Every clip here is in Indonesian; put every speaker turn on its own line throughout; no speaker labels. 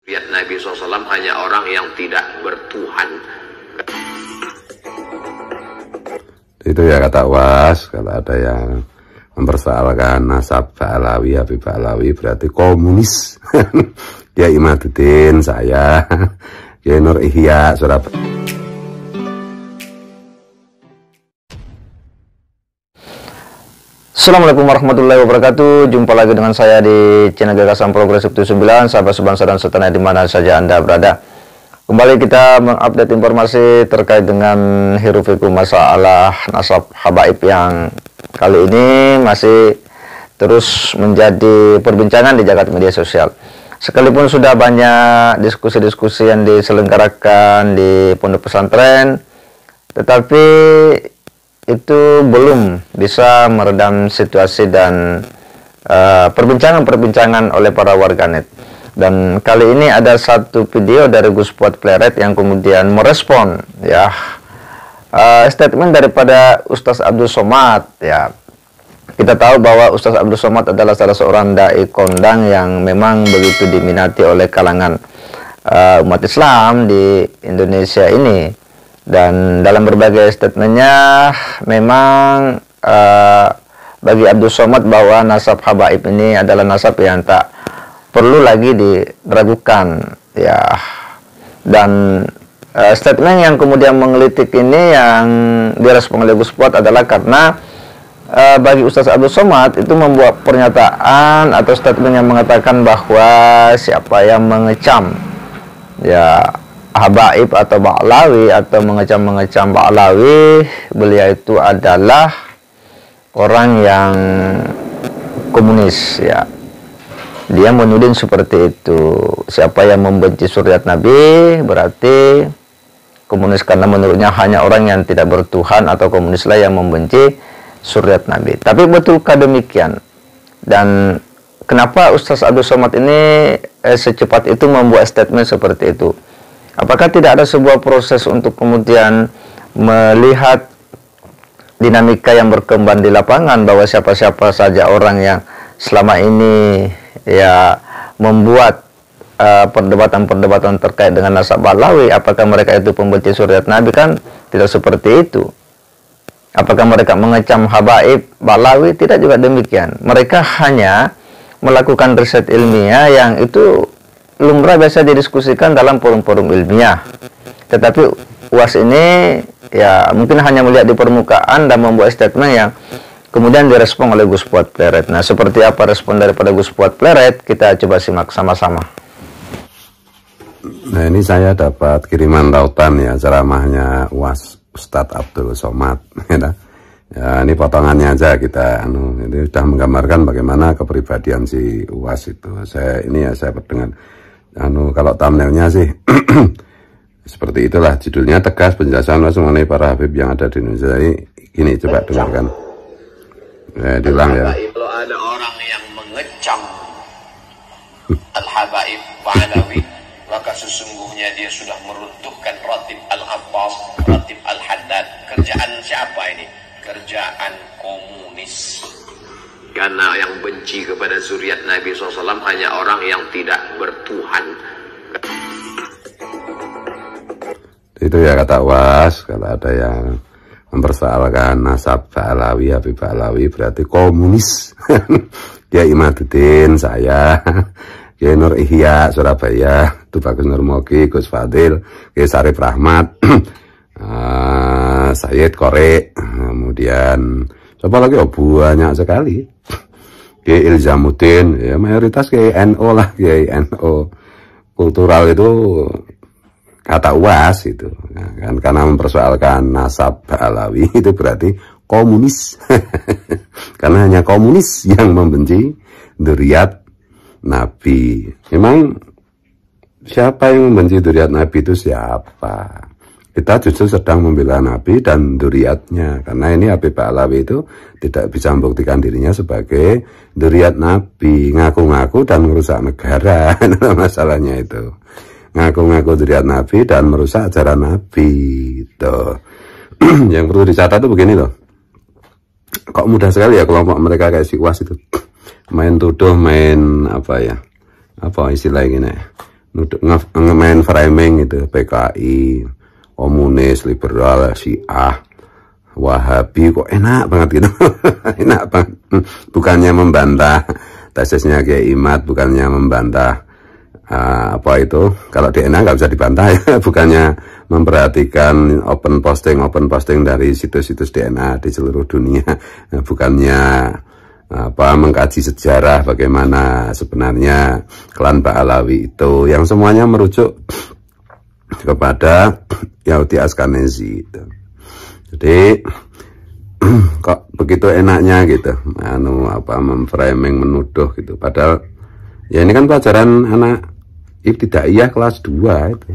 Lihat Nabi SAW hanya orang yang tidak bertuhan.
Itu ya kata UAS, kalau ada yang mempersoalkan nasab Ba'alawi, Habib Ba'alawi berarti komunis. Dia Imaduddin, saya Kiai Nur Ihya, Surabaya.
Assalamualaikum warahmatullahi wabarakatuh. Jumpa lagi dengan saya di channel Gagasan Progresif 79, sahabat sebangsa dan setanah di mana saja Anda berada. Kembali kita mengupdate informasi terkait dengan hirup-pikuk masalah nasab habaib yang kali ini masih terus menjadi perbincangan di jagat media sosial. Sekalipun sudah banyak diskusi-diskusi yang diselenggarakan di pondok pesantren, tetapi itu belum bisa meredam situasi dan perbincangan-perbincangan oleh para warganet. Dan kali ini ada satu video dari Gus Fuad Pleret yang kemudian merespon ya statement daripada Ustadz Abdul Somad. Ya, kita tahu bahwa Ustadz Abdul Somad adalah salah seorang dai kondang yang memang begitu diminati oleh kalangan umat Islam di Indonesia ini. Dan dalam berbagai statementnya memang bagi Abdul Somad bahwa nasab habaib ini adalah nasab yang tak perlu lagi diragukan ya. Dan statement yang kemudian menggelitik ini yang direspon oleh Gus Fuad adalah karena bagi Ustadz Abdul Somad itu membuat pernyataan atau statement yang mengatakan bahwa siapa yang mengecam ya habaib atau Ba'alawi atau mengecam Ba'alawi, beliau itu adalah orang yang komunis ya. Dia menuding seperti itu. Siapa yang membenci suriat Nabi berarti komunis, karena menurutnya hanya orang yang tidak bertuhan atau komunislah yang membenci suriat Nabi. Tapi betulkah demikian? Dan kenapa Ustadz Abdul Somad ini secepat itu membuat statement seperti itu? Apakah tidak ada sebuah proses untuk kemudian melihat dinamika yang berkembang di lapangan, bahwa siapa-siapa saja orang yang selama ini ya membuat perdebatan-perdebatan terkait dengan nasab Ba'alawi, apakah mereka itu pembenci suriat Nabi? Kan tidak seperti itu. Apakah mereka mengecam habaib Ba'alawi? Tidak juga demikian. Mereka hanya melakukan riset ilmiah yang itu lumrah biasa didiskusikan dalam forum-forum ilmiah. Tetapi UAS ini ya mungkin hanya melihat di permukaan dan membuat statement yang kemudian direspon oleh Gus Fuad Pleret. Nah, seperti apa respon daripada Gus Fuad Pleret? Kita coba simak sama-sama.
Nah, ini saya dapat kiriman tautan ya ceramahnya UAS Ustadz Abdul Somad. Ya, ini potongannya aja kita ini sudah menggambarkan bagaimana kepribadian si UAS itu. Saya dengan kalau thumbnailnya sih seperti itulah, judulnya tegas penjelasan UAS mengenai para habib yang ada di Indonesia. Jadi gini, coba dengarkan. Diulang ya.
Kalau ada orang yang mengecam al-habaib Ba'alawi, maka sesungguhnya dia sudah meruntuhkan Ratib Al-Abbas, Ratib Al-Haddad. Kerjaan siapa ini? Kerjaan komunis. Karena yang benci kepada zuriat Nabi SAW hanya orang yang tidak bertuhan.
Itu ya kata UAS, kalau ada yang mempersoalkan nasab Ba'alawi, Habib Ba'alawi berarti komunis. Dia Imaduddin, saya Kiai Nur Ihya, Surabaya, itu Bagus Nurmoki, Gus Fadil, Kiai Sarif Rahmat, Sayyid Korek, kemudian siapa lagi? Oh, banyak sekali. Kiai Ilzamuddin, ya mayoritas Kiai NO lah, Kiai NO kultural itu kata UAS itu. Nah, kan karena mempersoalkan nasab Ba'alawi itu berarti komunis. Karena hanya komunis yang membenci dzurriyyat Nabi. Memang siapa yang membenci dzurriyyat Nabi itu siapa? Kita justru sedang membela Nabi dan dzurriyyatnya, karena ini Habib Ba'alawi itu tidak bisa membuktikan dirinya sebagai dzurriyyat Nabi, ngaku-ngaku dan merusak negara. Masalahnya itu ngaku-ngaku dzurriyyat Nabi dan merusak ajaran Nabi. Tuh. Yang perlu dicatat tuh begini loh, kok mudah sekali ya kelompok mereka kayak si UAS itu main tuduh, main apa ya, apa istilah gini, main framing itu PKI, komunis, liberal, Syiah, Wahabi, kok enak banget gitu. Enak banget. Bukannya membantah tesisnya Kiai Imad, bukannya membantah apa itu, kalau DNA nggak bisa dibantah ya. Bukannya memperhatikan open posting dari situs-situs DNA di seluruh dunia, bukannya apa mengkaji sejarah bagaimana sebenarnya klan Ba'alawi itu, yang semuanya merujuk kepada Yahudi Ashkenazi itu. Jadi kok begitu enaknya gitu memframing, menuduh gitu, padahal ya ini kan pelajaran anak ibtidaiyah kelas 2 itu.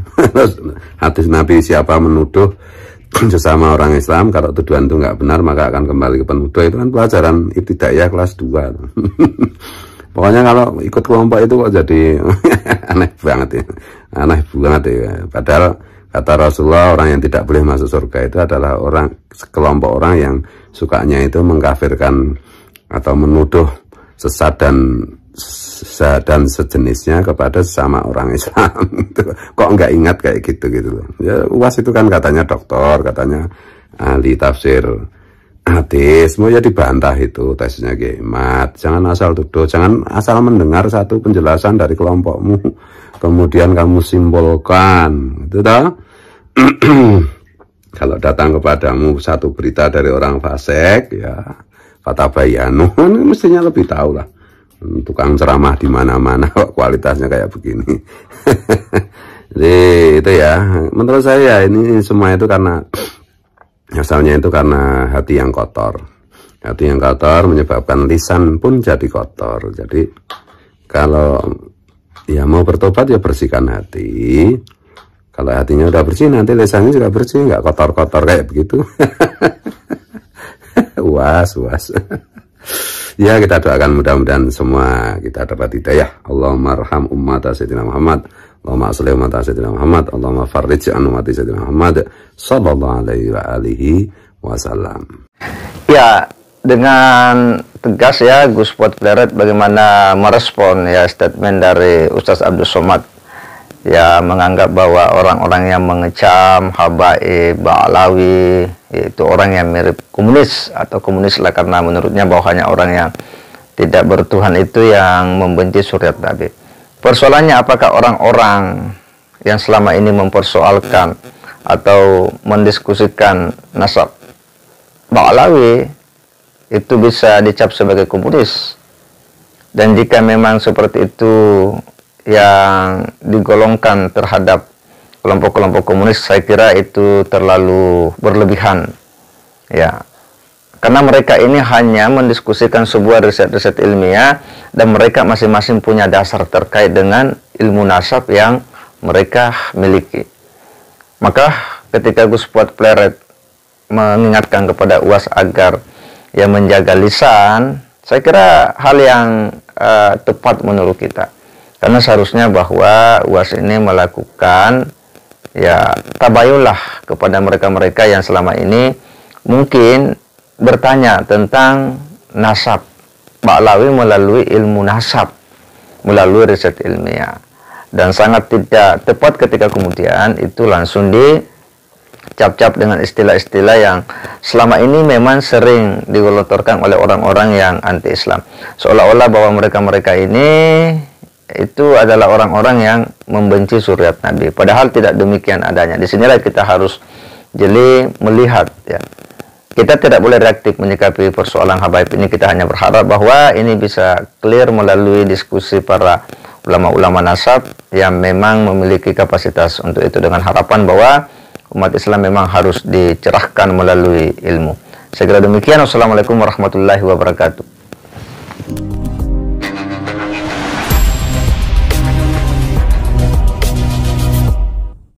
Hadis Nabi, siapa menuduh sesama orang Islam, kalau tuduhan itu nggak benar maka akan kembali ke penuduh, itu kan pelajaran ibtidaiyah kelas 2. Pokoknya kalau ikut kelompok itu kok jadi aneh banget ya. Aneh banget ya. Padahal kata Rasulullah, orang yang tidak boleh masuk surga itu adalah kelompok orang yang sukanya itu mengkafirkan atau menuduh sesat dan sejenisnya kepada sesama orang Islam. Kok nggak ingat kayak gitu loh. Ya UAS itu kan katanya dokter, katanya ahli tafsir hadis, mau ya dibantah itu tesisnya Kiai Imad. Jangan asal tuduh, jangan asal mendengar satu penjelasan dari kelompokmu kemudian kamu simpulkan itu toh. Kalau datang kepadamu satu berita dari orang fasik, ya fatabayanu, mestinya lebih tahu lah. Tukang ceramah di mana-mana kualitasnya kayak begini. Jadi itu ya, menurut saya ini semua itu karena asalnya itu karena hati yang kotor. Hati yang kotor menyebabkan lisan pun jadi kotor. Jadi kalau ya mau bertobat ya bersihkan hati. Kalau hatinya udah bersih, nanti lisannya juga bersih, nggak kotor-kotor kayak begitu. Was. Ya, kita doakan mudah-mudahan semua kita dapat hidayah. Allahumma arham ummata sayyidina Muhammad, Allahumma asli ummata sayyidina Muhammad, Allahumma farrij an ummati sayyidina Muhammad sallallahu alaihi wasallam.
Ya, dengan tegas ya Gus Fuad Pleret bagaimana merespon ya statement dari Ustaz Abdul Somad, ya menganggap bahwa orang-orang yang mengecam Habaib, Ba'alawi itu orang yang mirip komunis atau komunis lah, karena menurutnya bahwa hanya orang yang tidak bertuhan itu yang membenci syariat Nabi. Persoalannya, apakah orang-orang yang selama ini mempersoalkan atau mendiskusikan nasab Ba'alawi itu bisa dicap sebagai komunis? Dan jika memang seperti itu yang digolongkan terhadap kelompok-kelompok komunis, saya kira itu terlalu berlebihan ya, karena mereka ini hanya mendiskusikan sebuah riset-riset ilmiah dan mereka masing-masing punya dasar terkait dengan ilmu nasab yang mereka miliki. Maka ketika Gus Fuad Pleret mengingatkan kepada UAS agar ya menjaga lisan, saya kira hal yang tepat menurut kita, karena seharusnya bahwa UAS ini melakukan ya tabayulah kepada mereka-mereka yang selama ini mungkin bertanya tentang nasab Ba'alawi melalui ilmu nasab, melalui riset ilmiah, dan sangat tidak tepat ketika kemudian itu langsung dicap-cap dengan istilah-istilah yang selama ini memang sering digelontorkan oleh orang-orang yang anti-Islam, seolah-olah bahwa mereka-mereka ini itu adalah orang-orang yang membenci syariat Nabi, padahal tidak demikian adanya. Disinilah kita harus jeli melihat ya. Kita tidak boleh reaktif menyikapi persoalan Habaib ini. Kita hanya berharap bahwa ini bisa clear melalui diskusi para ulama-ulama nasab yang memang memiliki kapasitas untuk itu, dengan harapan bahwa umat Islam memang harus dicerahkan melalui ilmu. Saya kira demikian. Wassalamualaikum warahmatullahi wabarakatuh.